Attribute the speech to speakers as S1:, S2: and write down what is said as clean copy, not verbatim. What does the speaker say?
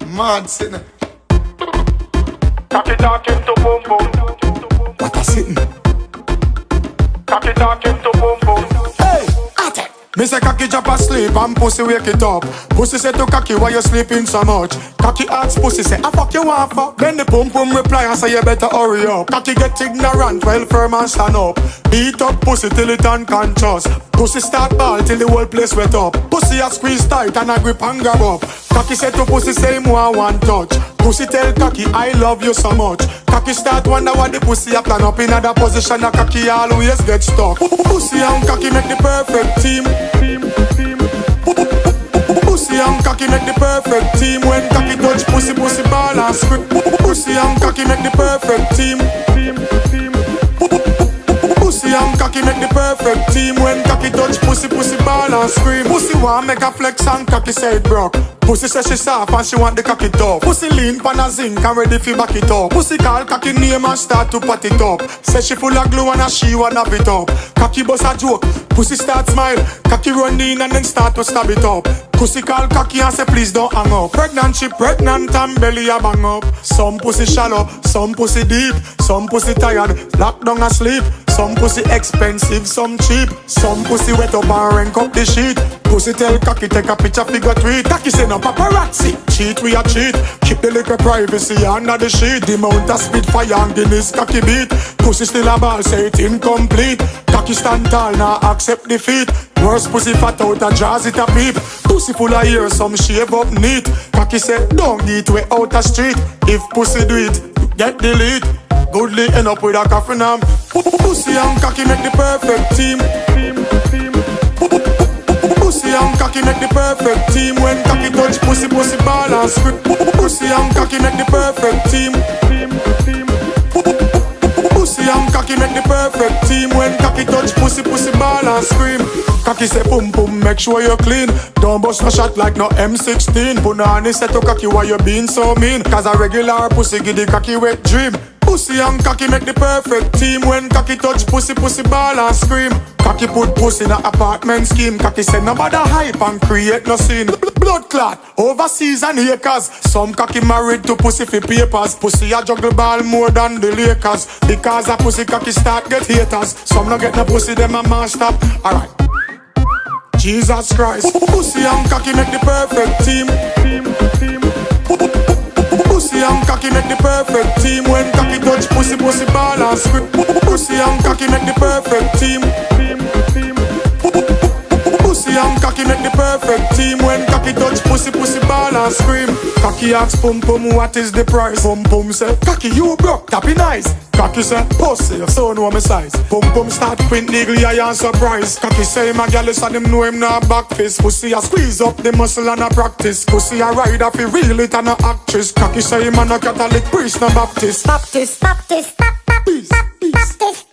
S1: Mad sinner.
S2: Cocky talking to boom boom.
S1: What a sitting.
S2: Cocky talking to boom boom.
S1: Hey, attack. Me say cocky drop asleep and pussy wake it up. Pussy say to cocky why you sleeping so much. Cocky asks pussy say I fuck you want fuck. Then the pum pum reply and say you better hurry up. Cocky get ignorant while firm and stand up. Beat up pussy till it unconscious. Pussy start ball till the whole place wet up. Pussy a squeeze tight and a grip and grab up. Cocky say to pussy say him want one touch. Pussy tell cocky I love you so much. Cocky start wonder what the pussy a plan up in other position. A cocky always get stuck. Pussy and cocky make the perfect team. Pussy and cocky make the perfect team. When cocky touch pussy, pussy ball and scream. Pussy and cocky make the perfect team. Pussy and cocky make the perfect team. When cocky touch pussy, pussy ball and scream. Pussy want make a flex and cocky say it broke. Pussy say she soft and she want the cocky tough. Pussy lean pan a zinc and ready fi back it up. Pussy call cocky name and start to pat it up. Say she full of glue and a she want have it up. Cocky bust a joke, pussy start smile. Cocky run in and then start to stab it up. Pussy call cocky and say please don't hang up. Pregnant she pregnant and belly a bang up. Some pussy shallow, some pussy deep. Some pussy tired, locked down asleep. Some pussy expensive, some cheap. Some pussy wet up and rank up the sheet. Pussy tell cocky take a picture figure tweet. Cocky say no paparazzi, cheat we a cheat. Keep the little privacy under the sheet. The mount a spit fire and Guinness cocky beat. Pussy still a ball say it incomplete. Cocky stand tall now accept defeat. Worst pussy fat out a jaws it a peep. Pussy full of hair some shave up neat. Cocky say don't eat way out a street. If pussy do it, get delete. Goodly end up with a coffin arm. Pussy and cocky make the perfect team. Pussy and cocky make the perfect team. When cocky touch pussy, pussy ball and scream. Pussy and cocky make the perfect team. Pussy and cocky make the perfect team. When cocky touch pussy, pussy ball and scream. Cocky say pum pum, make sure you clean. Don't bust no shot like no M16. Punani say to cocky why you being so mean. Cause a regular pussy give the cocky wet dream. Pussy and cocky make the perfect team. When cocky touch pussy, pussy ball and scream. Cocky put pussy in a apartment scheme. Cocky say nobody hype and create no scene. Blood clot, overseas and acres. Some cocky married to pussy for papers. Pussy a juggle ball more than the Lakers. Because a pussy cocky start get haters. Some no get no pussy, them a mash up. Alright. Jesus Christ. Pussy and cocky make the perfect team. Pussy and cocky make the perfect team. When cocky touch pussy, pussy ball and scream. Pussy and cocky make the perfect team. Pussy and cocky make the perfect team. When cocky touch pussy, pussy ball and scream. Cocky asks pum pum what is the price. Pum pum say cocky you broke, tappy nice. Cocky say pussy you so know my size. Pum pum start quint niggle I and surprise. Cocky say my gal is and him know him not back fist. Pussy a squeeze up the muscle and a practice. Pussy a ride off he real it and a actress. Cocky say him a no Catholic priest no Baptist.
S3: Baptist, Baptist, Baptist,
S1: Peace, peace.
S3: Baptist.